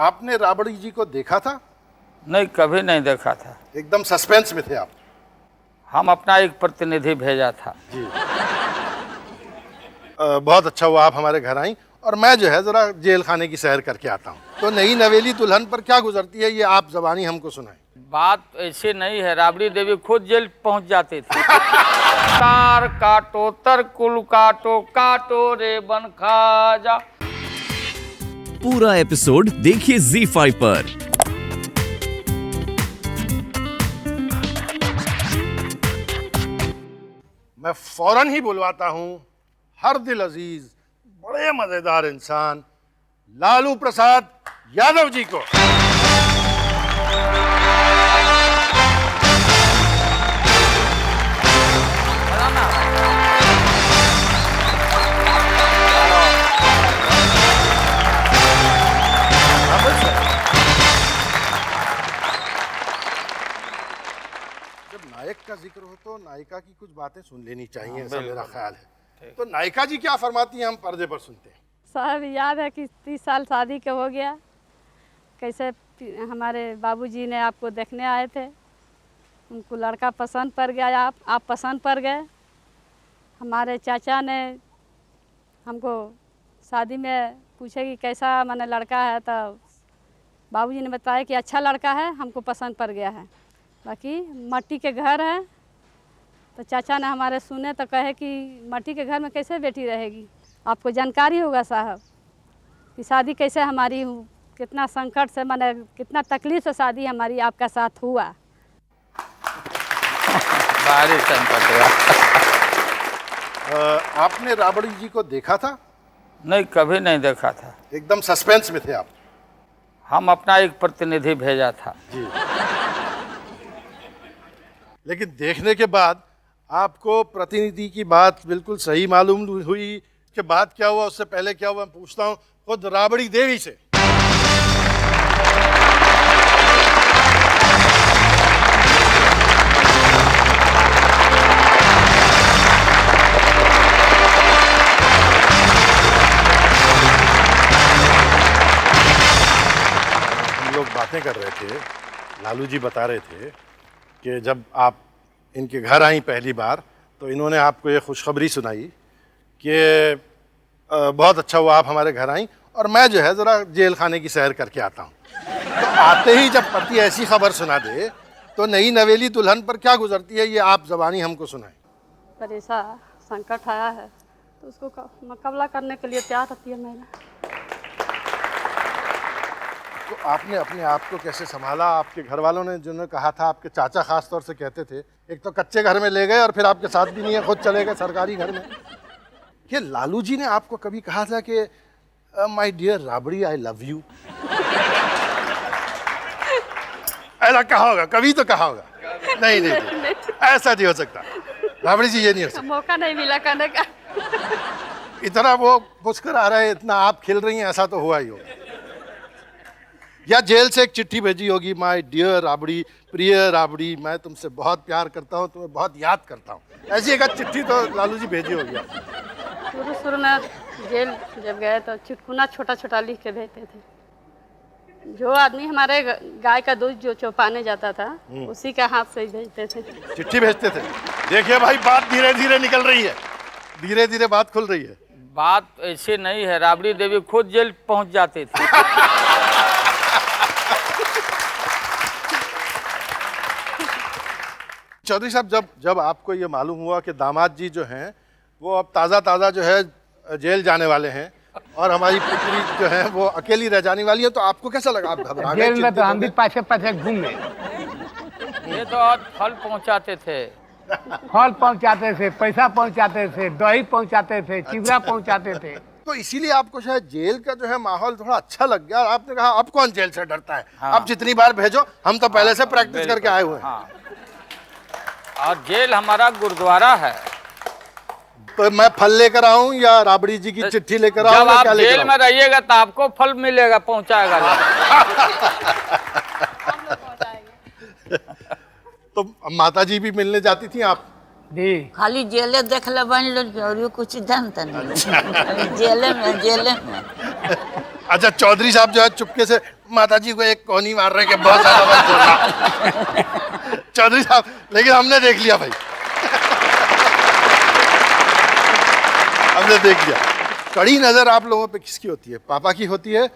आपने राबड़ी जी को देखा था? नहीं, कभी नहीं देखा था। एकदम सस्पेंस में थे आप। हम अपना एक प्रतिनिधि भेजा था जी। बहुत अच्छा हुआ आप हमारे घर आई, और मैं जो है जरा जेल खाने की सैर करके आता हूँ। तो नई नवेली दुल्हन पर क्या गुजरती है ये आप जबानी हमको सुनाएं। बात ऐसे नहीं है, राबड़ी देवी खुद जेल पहुंच जाती थी। तार काटो तरकुल काटो, काटो रे बन खाजा। पूरा एपिसोड देखिए ZEE5 पर। मैं फौरन ही बुलवाता हूँ हर दिल अजीज बड़े मजेदार इंसान लालू प्रसाद यादव जी को। जब नायक का जिक्र हो तो नायिका की कुछ बातें सुन लेनी चाहिए, ऐसा मेरा ख्याल है। तो नायिका जी क्या फरमाती हैं, हम पर्दे पर सुनते हैं। साहब याद है कि 30 साल शादी के हो गया, कैसे हमारे बाबूजी ने आपको देखने आए थे, उनको लड़का पसंद पड़ गया, आप पसंद पड़ गए। हमारे चाचा ने हमको शादी में पूछे कि कैसा माने लड़का है, तो बाबूजी ने बताया कि अच्छा लड़का है, हमको पसंद पड़ गया है, बाकी मट्टी के घर है। तो चाचा ने हमारे सुने तो कहे कि मट्टी के घर में कैसे बेटी रहेगी, आपको जानकारी होगा साहब कि शादी कैसे हमारी कितना संकट से माने कितना तकलीफ से शादी हमारी आपका साथ हुआ। भारी संकट हुआ। आपने राबड़ी जी को देखा था? नहीं, कभी नहीं देखा था। एकदम सस्पेंस में थे आप। हम अपना एक प्रतिनिधि भेजा था जी। लेकिन देखने के बाद आपको प्रतिनिधि की बात बिल्कुल सही मालूम हुई कि बात क्या हुआ, उससे पहले क्या हुआ, मैं पूछता हूँ खुद राबड़ी देवी से। हम लोग बातें कर रहे थे, लालू जी बता रहे थे कि जब आप इनके घर आई पहली बार तो इन्होंने आपको ये खुशखबरी सुनाई कि बहुत अच्छा हुआ आप हमारे घर आई, और मैं जो है ज़रा जेल खाने की सैर करके आता हूँ। तो आते ही जब पति ऐसी खबर सुना दे तो नई नवेली दुल्हन पर क्या गुजरती है ये आप जबानी हमको सुनाएं। पर ऐसा संकट आया है तो उसको मुकाबला करने के लिए तैयार रहती है महिला। तो आपने अपने आप को कैसे संभाला? आपके घर वालों ने जिन्होंने कहा था, आपके चाचा खास तौर से कहते थे, एक तो कच्चे घर में ले गए और फिर आपके साथ भी नहीं है, खुद चले गए सरकारी घर में। कि लालू जी ने आपको कभी कहा था कि my dear Rabri I love you? ऐसा कहा होगा, कभी तो कहा होगा। नहीं नहीं, नहीं। ऐसा नहीं हो सकता राबड़ी जी, ये नहीं हो सकता। मौका नहीं मिला कहने का। इतना वो पुष्कर आ रहा है, इतना आप खिल रही हैं, ऐसा तो हुआ ही होगा। या जेल से एक चिट्ठी भेजी होगी, माय डियर राबड़ी, प्रिय राबड़ी, मैं तुमसे बहुत प्यार करता हूँ, तुम्हें बहुत याद करता हूँ, ऐसी एक चिट्ठी तो लालू जी भेजी होगी आपने। शुरू में जेल जब गए तो चुटकुना छोटा छोटा लिख के भेजते थे। जो आदमी हमारे गाय का दूध जो चौपाने जाता था उसी का हाथ से ही भेजते थे, चिट्ठी भेजते थे। देखिए भाई, बात धीरे धीरे निकल रही है, धीरे धीरे बात खुल रही है। बात ऐसे नहीं है, राबड़ी देवी खुद जेल पहुंच जाती थी। चौधरी साहब, जब आपको ये मालूम हुआ कि दामाद जी जो हैं वो अब ताज़ा जो है जेल जाने वाले हैं और हमारी पुत्री जो है वो अकेली रह जाने वाली है, तो आपको कैसा लगा? आप घबरा गए? जेल में तो हम भी पाछे पाछे घूमे। ये तो आज फल पहुंचाते थे, फल पहुंचाते थे, पैसा पहुंचाते थे, दही पहुंचाते थे, चिवड़ा पहुंचाते थे। तो इसीलिए आपको शायद जेल का जो है माहौल थोड़ा अच्छा लग गया। आपने कहा अब कौन जेल से डरता है, हाँ। अब जितनी बार भेजो, हम तो पहले से प्रैक्टिस करके आए हुए हैं। हाँ। और जेल हमारा गुरुद्वारा है। तो मैं फल लेकर आऊं या राबड़ी जी की चिट्ठी लेकर आऊं? जब आप जेल में रहिएगा तो आपको फल मिलेगा, पहुंचाएगा। तो माता जी भी मिलने जाती थी आप? जी, खाली जेले देख ले बन लो और कुछ जानता नहीं। जेले में अच्छा, चौधरी साहब जो है चुपके से माता जी को एक कोनी मार रहे कि बहुत ज्यादा मत बोलना। चौधरी साहब, लेकिन हमने देख लिया भाई, हमने देख लिया। कड़ी नजर आप लोगों पे किसकी होती है, पापा की होती है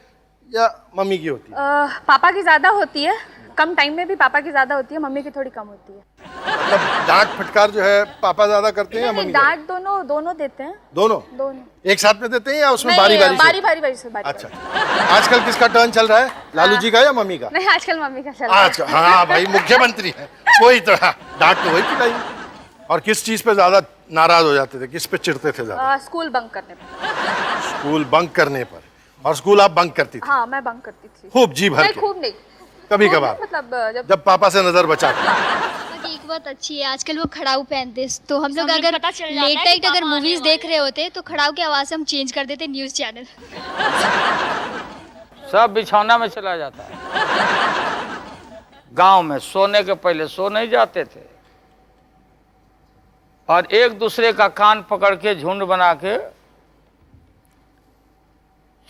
या मम्मी की होती है? पापा की ज़्यादा होती है, कम टाइम में भी पापा की ज़्यादा होती है, मम्मी की थोड़ी कम होती है। मतलब डांट फटकार जो है पापा ज्यादा करते हैं या नहीं, मम्मी? डांट दोनों देते हैं। दोनों एक साथ में देते हैं या उसमें बारी नहीं, बारी से? बारी। अच्छा, आजकल किसका टर्न चल रहा है, लालू जी का या मम्मी का? नहीं, आजकल मम्मी का चल रहा है। अच्छा, हाँ भाई, मुख्यमंत्री है वही तो, डांट तो वही पिलाई। और किस चीज पे ज्यादा नाराज हो जाते थे, किस पे चिढ़ते थे ज्यादा? स्कूल बंक करने पर। स्कूल बंक करने पर। और स्कूल आप बंक करती थी? हाँ, मैं बंक करती थी। खूब जी भर नहीं, के? खूब नहीं, कभी खूब कभार, नहीं, मतलब जब पापा से नजर बचा के। की एक बात अच्छी है, आजकल वो खड़ाऊ पहनते हैं, तो हम लोग अगर लेट नाइट अगर मूवीज देख रहे होते तो खड़ाऊ की आवाज हम चेंज कर देते न्यूज चैनल। सब बिछौना में चला जाता है। गांव में सोने के पहले सो नहीं जाते थे और एक दूसरे का कान पकड़ के झुंड बना के,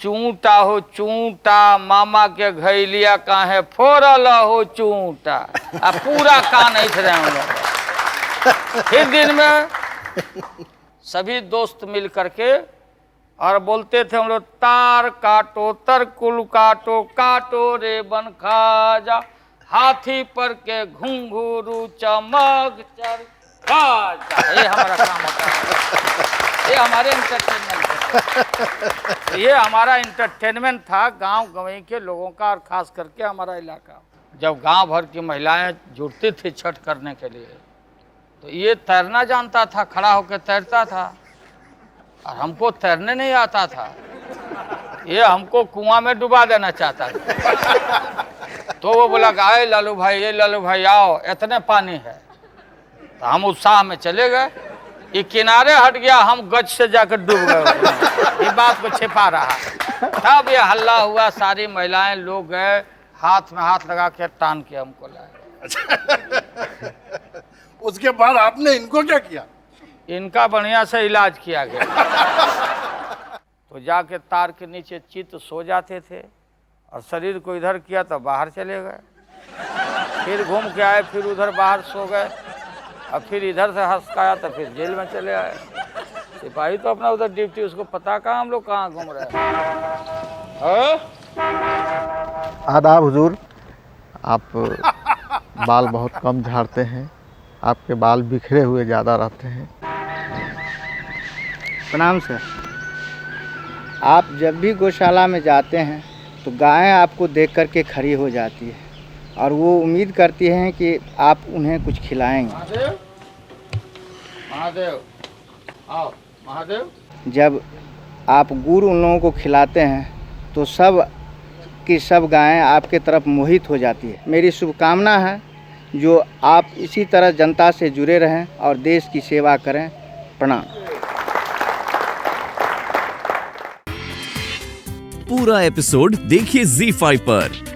चूंटा हो चूंटा मामा के घैलिया काहे फोड़ल हो चूंटा, अब पूरा कान ऐसे रहे हम लोग। फिर दिन में सभी दोस्त मिल करके और बोलते थे हम लोग, तार काटो तरकुल काटो, काटो रे बन खाजा, हाथी पर के घुंघरू चमक चर खाजा। ये हमारा काम होता है, ये हमारे एंटरटेनमेंट है। ये हमारा एंटरटेनमेंट था गांव गंवई के लोगों का, और खास करके हमारा इलाका। जब गांव भर की महिलाएं जुटती थी छठ करने के लिए, तो ये तैरना जानता था, खड़ा होकर तैरता था, और हमको तैरने नहीं आता था। ये हमको कुआं में डुबा देना चाहता था। तो वो बोला, आए लालू भाई, ये लालू भाई आओ, इतने पानी है। तो हम उत्साह में चले गए, ये किनारे हट गया, हम गज से जाकर डूब गए। ये बात को छिपा रहा, तब ये हल्ला हुआ, सारी महिलाएं लोग गए, हाथ में हाथ लगा के टान के हमको लाए। उसके बाद आपने इनको क्या किया? इनका बढ़िया से इलाज किया गया। तो जाके तार के नीचे चित्त सो जाते थे, और शरीर को इधर किया तो बाहर चले गए, फिर घूम के आए, फिर उधर बाहर सो गए, और फिर इधर से हंसकाया तो फिर जेल में चले आए। सिपाही तो अपना उधर ड्यूटी, उसको पता कहाँ हम लोग कहाँ घूम रहे हैं। आदाब हुजूर, आप बाल बहुत कम झाड़ते हैं, आपके बाल बिखरे हुए ज़्यादा रहते हैं। प्रणाम सर। आप जब भी गौशाला में जाते हैं तो गायें आपको देख कर के खड़ी हो जाती है, और वो उम्मीद करती हैं कि आप उन्हें कुछ खिलाएंगे। महादेव, महादेव, आओ महादेव। जब आप गुड़ उन लोगों को खिलाते हैं तो सब की सब गायें आपके तरफ मोहित हो जाती है। मेरी शुभकामना है जो आप इसी तरह जनता से जुड़े रहें और देश की सेवा करें। प्रणाम। पूरा एपिसोड देखिए ZEE5 पर।